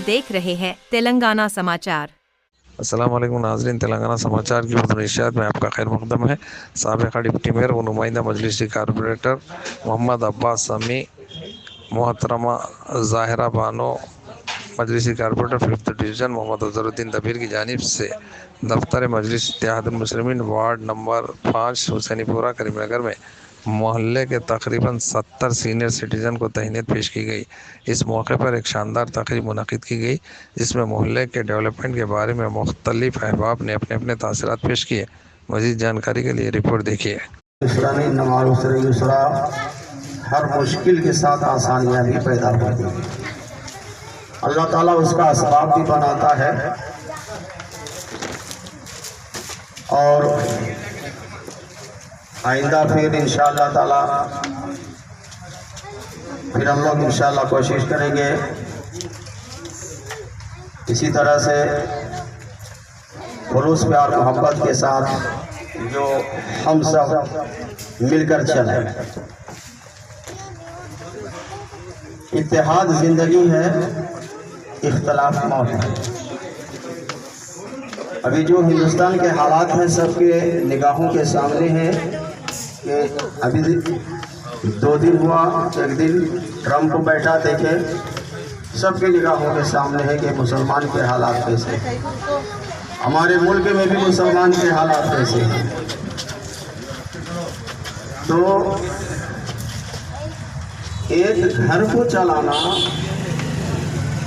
देख रहे हैं तेलंगाना समाचार। अस्सलाम वालेकुम नाज़रीन, तेलंगाना समाचार की उर्दू नशियात में आपका खैर मकदम है। साबिक़ डिप्टी मेयर व नुमाइंदा मजलिसी कारपोरेटर मोहम्मद अब्बास समी, मोहतरमा ज़ाहिरा बानो, मजलिसी corporator 5th division Mohammed Azharuddin Dabir की जानिब से दफ्तर मजलिस इत्तेहादुल मुस्लिमीन वार्ड नंबर 5 हुसैनीपुरा करीमनगर में मोहल्ले के तकरीबन 70 सीनियर सिटीज़न को तहनीत पेश की गई। इस मौके पर एक शानदार तकरीब मुनक़िद की गई जिसमें मोहल्ले के डेवलपमेंट के बारे में मुख्तलिफ अहबाब ने अपने अपने तासरात पेश किए। मज़ीद जानकारी के लिए रिपोर्ट देखिए। हर मुश्किल के साथ आसानियाँ भी पैदा होती हैं। अल्लाह ताला उसका असबाब भी बनाता है और आइंदा फिर इंशाअल्लाह ताला फिर हम लोग इंशाअल्लाह कोशिश करेंगे इसी तरह से खुलूस प्यार मोहब्बत के साथ जो हम सब मिलकर चलें। इत्तेहाद जिंदगी है, इख्तलाफ मौत है। अभी जो हिंदुस्तान के हालात हैं सबके निगाहों के सामने हैं कि अभी 2 दिन हुआ, एक दिन ट्रंप बैठा, देखे सबके निगाहों के सामने है कि मुसलमान के हालात कैसे हैं। हमारे मुल्क में भी मुसलमान के हालात कैसे हैं। तो एक घर को चलाना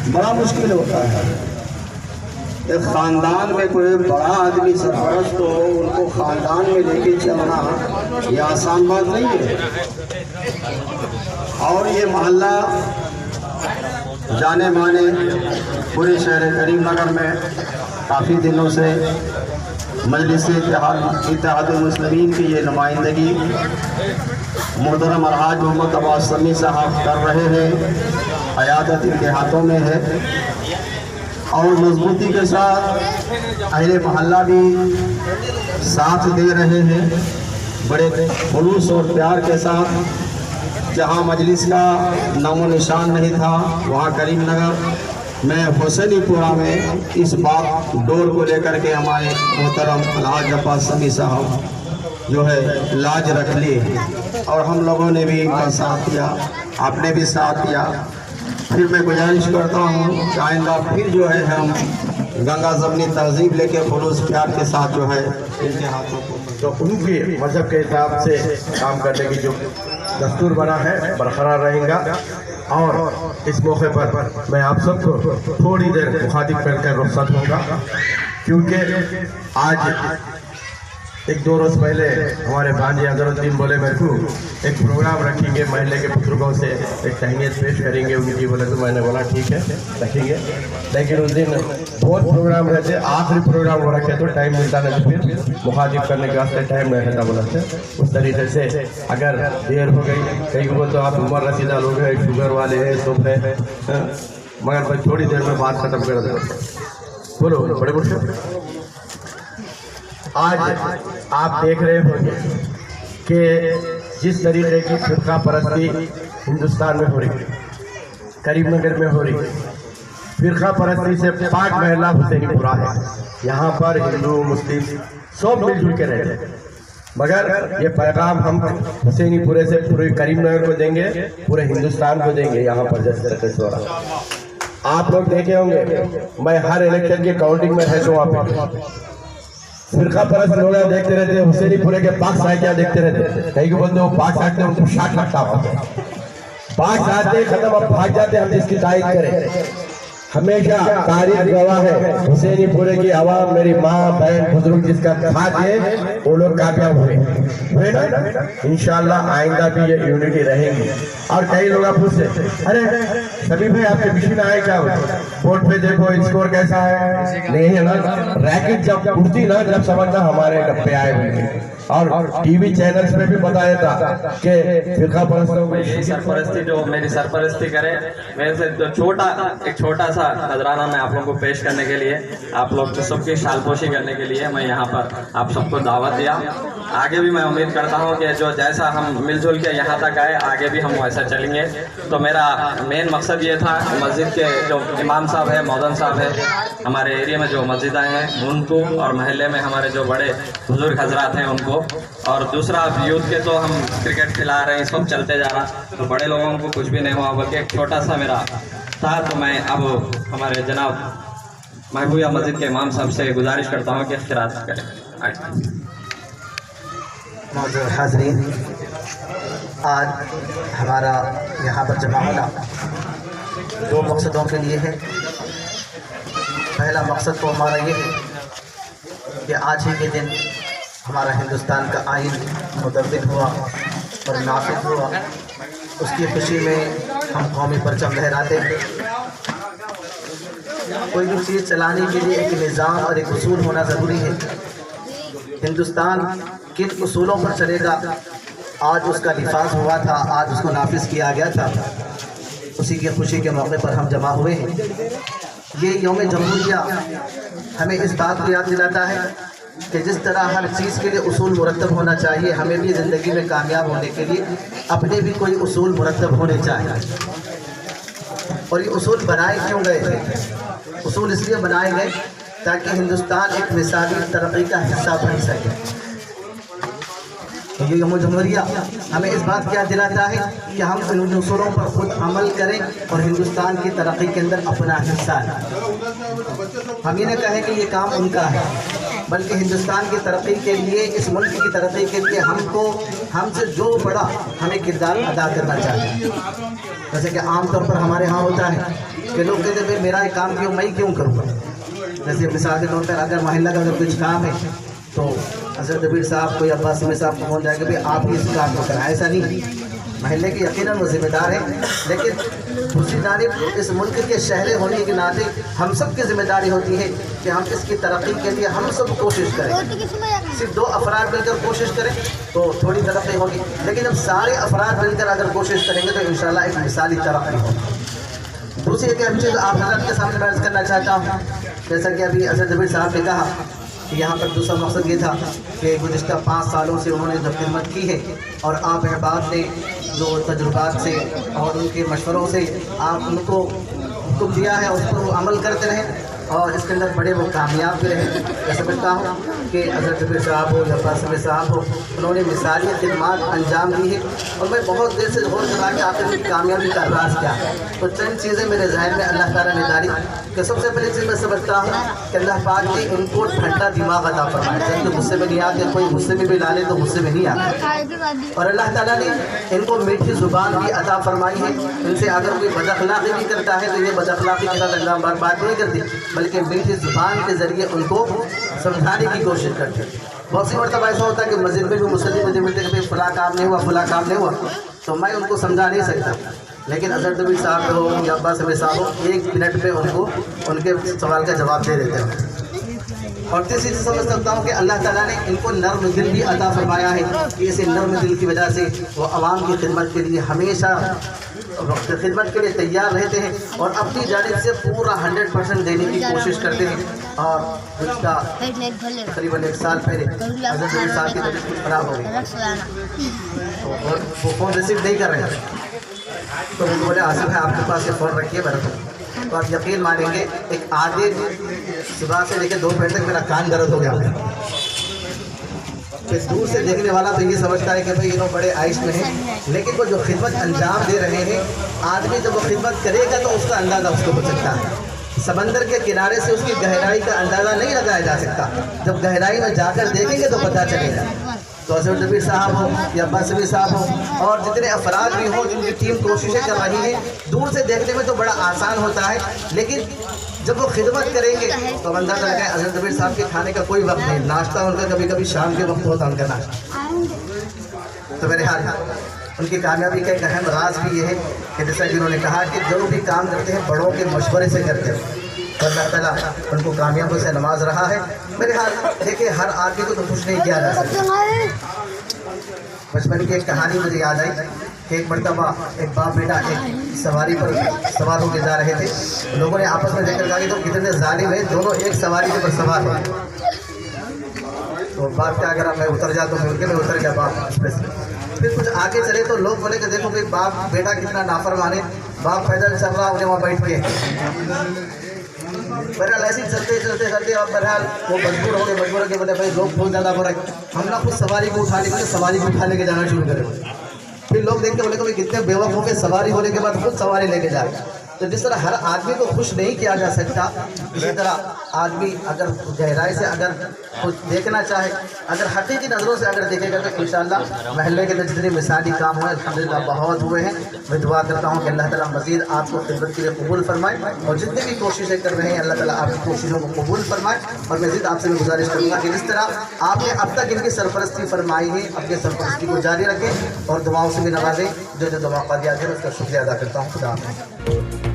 बड़ा मुश्किल होता है। एक ख़ानदान में कोई बड़ा आदमी सरपरस्त हो, उनको ख़ानदान में लेके चलना ये आसान बात नहीं है। और ये मोहल्ला जाने माने पूरे शहर करीमनगर में काफ़ी दिनों से मजलिस इत्तेहादुल मुस्लिमीन की ये नुमाइंदगी मोहतरम अलहाज मोहम्मद अब्बास समी साहब कर रहे हैं। क़यादत इनके हाथों में है और मजबूती के साथ अहले मोहल्ला भी साथ दे रहे हैं बड़े खुलूस और प्यार के साथ। जहां मजलिस का नामो निशान नहीं था, वहां करीमनगर में हुसैनीपुरा में इस बात डोर को लेकर के हमारे मोहतरम अलहाज अब्बास समी साहब जो है लाज रख ली और हम लोगों ने भी इनका साथ दिया, आपने भी साथ दिया। फिर मैं गुजारिश करता हूँ कि आइंदा फिर जो है हम गंगा ज़मनी तहजीब लेके खुलूस प्यार के साथ जो है इनके हाथों को तो उनके मजहब के हिसाब से काम करने की जो दस्तूर बना है बरकरार रहेगा। और इस मौके पर मैं आप सबको थोड़ी देर मुखातिब करके रुखसत होगा, क्योंकि आज 1-2 रोज़ पहले हमारे भांजे अज़हरुद्दीन बोले मेरे को एक प्रोग्राम रखेंगे, महल्ले के बुजुर्गों से एक तहनीत पेश करेंगे उनकी। बोले तो मैंने बोला ठीक है रखेंगे, लेकिन उस दिन बहुत प्रोग्राम रहते, आखिरी प्रोग्राम हो रखे तो टाइम मिलता नहीं, तो फिर मुखातिब करने के वास्ते टाइम नहीं रहता। बोला से उस तरीके से अगर देर हो गई, कई को तो आप उम्र रसीदा लोग हैं, शुगर वाले हैं, सब है, मगर भाई थोड़ी देर में बात ख़त्म कर दो। बोलो बड़े मुश्किल। आज आप देख रहे होंगे कि जिस तरीके की फिरका परस्ती हिंदुस्तान में हो रही है, करीमनगर में हो रही है, फिरका परस्ती से पाक महला हुसैनीपुरा है। यहाँ पर हिंदू मुस्लिम सब मिलजुल के रहते हैं, मगर ये पैगाम हम हुसैनीपुरे से पूरे करीमनगर को देंगे, पूरे हिंदुस्तान को देंगे। यहाँ पर जिस तरीके से हो रहा आप लोग देखे होंगे, मैं हर इलेक्शन की काउंटिंग में रहता हूँ, वहाँ पे फिरका परस्त लोग देखते रहते हैं, हुसैनीपुरे के पाक साहिब क्या देखते रहते, कहीं को बोलते वो पाक साहिब उनको शाट लगता होता, पाक साहिब खत्म अब भाग जाते। हम इसकी तारीफ करें, हमेशा तारीफ गवाह है हुसैनीपुरे की आवाम, मेरी माँ बहन बुजुर्ग जिसका साथ है वो लोग कामयाब हुए ना। इंशाल्लाह आइंदा भी ये यूनिटी रहेगी। और कई लोग आप पूछते अरे सभी भाई आपके मिशन आए क्या बोर्ड पे देखो स्कोर कैसा है, नहीं है ना। रैकेट जब उड़ती ना, जब समझना हमारे डब्बे आए हुए। और टीवी चैनल्स पे भी बताया था कि फिरका परस्तों में यही सरपरस्ती जो मेरी सरपरस्ती करे, मेरे से जो एक छोटा सा नजराना मैं आप लोगों को पेश करने के लिए, आप लोग तो सबकी शालपोशी करने के लिए मैं यहाँ पर आप सबको दावत दिया। आगे भी मैं उम्मीद करता हूँ कि जो जैसा हम मिलजुल के यहाँ तक आए, आगे भी हम वैसा चलेंगे। तो मेरा मेन मकसद ये था, मस्जिद के जो इमाम साहब है, मौदन साहब है, हमारे एरिया में जो मस्जिदें हैं उनको, और महल्ले में हमारे जो बड़े बुजुर्ग हजरात हैं उनको, और दूसरा यूथ के तो हम क्रिकेट खिला रहे हैं, सब चलते जा रहा, तो बड़े लोगों को कुछ भी नहीं हुआ, बल्कि एक छोटा सा मेरा था। तो मैं अब हमारे जनाब महबूबिया मस्जिद के इमाम साहब से गुजारिश करता हूँ कि खिरात करें। मौजूद हाज़रीन, आज हमारा यहाँ पर जमा होना दो मकसदों के लिए है। पहला मकसद तो हमारा ये है कि आज ही के दिन हमारा हिंदुस्तान का आइन मुतब्बिक हुआ और नाफिज हुआ। उसकी खुशी में हम कौमी परचम लहराते हैं। कोई भी चीज़ चलाने के लिए एक निज़ाम और एक उसूल होना ज़रूरी है। हिंदुस्तान किन उसूलों पर चलेगा, आज उसका निफाज हुआ था, आज उसको नाफिज किया गया था। उसी की खुशी के मौके पर हम जमा हुए हैं। ये यौम जमहूरिया हमें इस बात को याद दिलाता है कि जिस तरह हर चीज़ के लिए उसूल मुरतब होना चाहिए, हमें भी ज़िंदगी में कामयाब होने के लिए अपने भी कोई उसूल मुरतब होने चाहिए। और ये उसूल बनाए क्यों गए थे? उसूल इसलिए बनाए गए ताकि हिंदुस्तान एक मिसाली तरक्की का हिस्सा बन सके। ये यौम जमहूरिया हमें इस बात की याद दिलाता है कि हम इन उसूलों पर खुद अमल करें और हिंदुस्तान की तरक्की के अंदर अपना हिस्सा लें। हम ये न कहें कि ये काम उनका है, बल्कि हिंदुस्तान की तरक्की के लिए, इस मुल्क की तरक्की के लिए हमसे जो बड़ा हमें किरदार अदा करना चाहिए। जैसे कि आमतौर पर हमारे यहाँ होता है कि लोग कहते हैं मेरा ये काम क्यों, मैं क्यों करूँगा। जैसे मिसाल के तौर पर अगर महिला का अगर कुछ काम है तो हज़रत दबीर साहब कोई अब्बास में साहब पहुँच जाएगा भाई आप ही इस काम को करें, ऐसा नहीं। महल्ले की यकीनन वो जिम्मेदार है, लेकिन दूसरी जानिब इस मुल्क के शहरे होने के नाते हम सब की जिम्मेदारी होती है कि हम इसकी तरक्की के लिए हम सब कोशिश करें। सिर्फ दो अफराद मिलकर कोशिश करें तो थोड़ी तरक्की होगी, लेकिन जब सारे अफराद मिलकर अगर कोशिश करेंगे तो इंशाल्लाह एक मिसाली तरक्की होगी। दूसरी एक अहम चीज़ आप हज़रत के सामने बयान करना चाहता हूँ, जैसा कि अभी हज़रत दबीर साहब ने कहा कि यहाँ पर दूसरा मकसद ये था कि गुज़िश्ता 5 सालों से उन्होंने जो खिदमत की है और आप अहबाब ने जो तजुर्बात से और उनके मशवरों से आप उनको हुक्म दिया है, उस पर वो अमल करते रहें और इसके अंदर बड़े वो कामयाब भी रहे। मैं समझता हूँ कि हज़रत दबीर साहब हो या अब्बास साहब हो, उन्होंने मिसाली खिदमत अंजाम दी है और मैं बहुत देर से गौर कर रहा कि आखिर उनकी कामयाबी का राज क्या है। तो चंद चीज़ें मेरे जहन में अल्लाह ताला ने डाली कि सबसे पहले चीज़ मैं समझता हूँ कि अल्लाह पाक ने इनको ठंडा दिमाग अता फरमाया। जब तो गुस्से में नहीं आते, कोई गुस्से में भी ला ले तो गुस्से में नहीं आते। और अल्लाह ताला ने इनको मीठी ज़ुबान भी अता फरमाई है। इनसे अगर कोई बदअखलाक़ी भी करता है तो ये बदअखलाक़ी के साथ अंजाम बात नहीं करती, बल्कि मीठी ज़ुबान के ज़रिए उनको समझाने की कोशिश करते हैं। बहुत सी मरतबा ऐसा होता है कि मस्जिद में भी मुसल्ली मुझे मिलते कि भाई फला काम नहीं हुआ, फला काम नहीं हुआ, तो मैं उनको समझा नहीं सकता। लेकिन हज़रत दबीर साहब हो या अब्बास साहब हो, 1 मिनट में उनको उनके सवाल का जवाब दे देते हैं। और तीसरी चीज़ समझ सकता हूँ कि अल्लाह ताला ने इनको नर्म दिल भी अता फरमाया है कि इसी नर्म दिल की वजह से वो आवाम की खिदमत के लिए हमेशा वक्त खिदमत के लिए तैयार रहते हैं और अपनी जानिब से पूरा 100% देने की कोशिश करते हैं। और उसका तकरीबन 1 साल पहले हज़रत दबीर साहब की तबीयत कुछ खराब हो गई और वो फ़ोन रिसीव नहीं कर रहे हैं, तो मुझे बोले आसिफ भाई आपके पास ये फ़ोन रखिए मेरा। तो आप यकीन मानेंगे एक आधे सुबह से लेकर दोपहर तक मेरा कान दर्द हो गया। फिर दूर से देखने वाला तो ये समझता है कि भाई ये लोग बड़े आइश में हैं, लेकिन वो जो खिदमत अंजाम दे रहे हैं, आदमी जब वो खिदमत करेगा तो उसका अंदाज़ा उसको हो सकता है। समंदर के किनारे से उसकी गहराई का अंदाज़ा नहीं लगाया जा सकता, जब गहराई में जाकर देखेंगे तो पता चलेगा। तो हज़रत दबीर साहब हो या अब्बास साहब हो और जितने अफराद भी हों जिनकी टीम कोशिशें कर रही है, दूर से देखने में तो बड़ा आसान होता है, लेकिन जब वो खिदमत करेंगे तो अंदाज़ा लगाए। हज़रत दबीर साहब के खाने का कोई वक्त नहीं, नाश्ता उनका कभी कभी शाम के वक्त होता उनका नाश्ता। तो मेरे हाल उनकी कामयाबी का एक अहम राज भी ये है कि जैसा कि उन्होंने कहा कि जो भी काम करते हैं बड़ों के मशवरे से करते हैं। और अल्लाह ताला उनको कामयाबी से नवाज रहा है। मेरे हाल देखिए, हर आदमी को तो खुश नहीं किया जा सकता। बचपन की एक कहानी मुझे याद आई कि एक मरतबा एक बाप बेटा एक सवारी पर सवार होकर जा रहे थे। लोगों ने आपस में देखकर कहा कि तो कितने जालिम है, दोनों एक सवारी के पर सवार हैं। तो बाप क्या करा, मैं उतर जाता हूँ, मैं उतर गया बाप उस पे से। फिर कुछ आगे चले तो लोग बोले कि देखो कि बाप बेटा कितना नाफरमान है, बाप पैदल चल रहा, उन्हें वहाँ बैठ के। बहरहाल ऐसे ही चलते चलते चलते और बहरहाल वो मजबूर हो गए बोले भाई लोग बहुत ज़्यादा हो रहे, हम ना खुद सवारी को उठा लेंगे, सवारी को उठा लेके जाना शुरू करें। फिर लोग देखते बोले कि कितने बेवकूफ़ के सवारी होने के बाद खुद सवारी लेके जाए। तो जिस तरह हर आदमी को खुश नहीं किया जा सकता, इसी तरह आदमी अगर गहराई से अगर कुछ देखना चाहे, अगर हकीकी नज़रों से अगर देखेगा तो इंशाअल्लाह महल्ले के जितने मिसाली काम हुए अल्हम्दुलिल्लाह बहुत हुए हैं। मैं दुआ करता हूँ कि अल्लाह ताला मज़ीद आपको खिदमत के लिए कबूल फरमाए और जितनी भी कोशिशें कर रहे हैं अल्लाह ताला आपकी कोशिशों को कबूल फरमाए। और मज़ीद आपसे मैं गुजारिश करूँगा कि जिस तरह आपने अब तक इनकी सरपरस्ती फरमाई है, अपनी सरपरस्ती को जारी रखें और दुआओं से भी नवाजें। जो जो दुआ कर दिया है उसका शुक्रिया अदा करता हूँ। खुदा हाफ़िज़।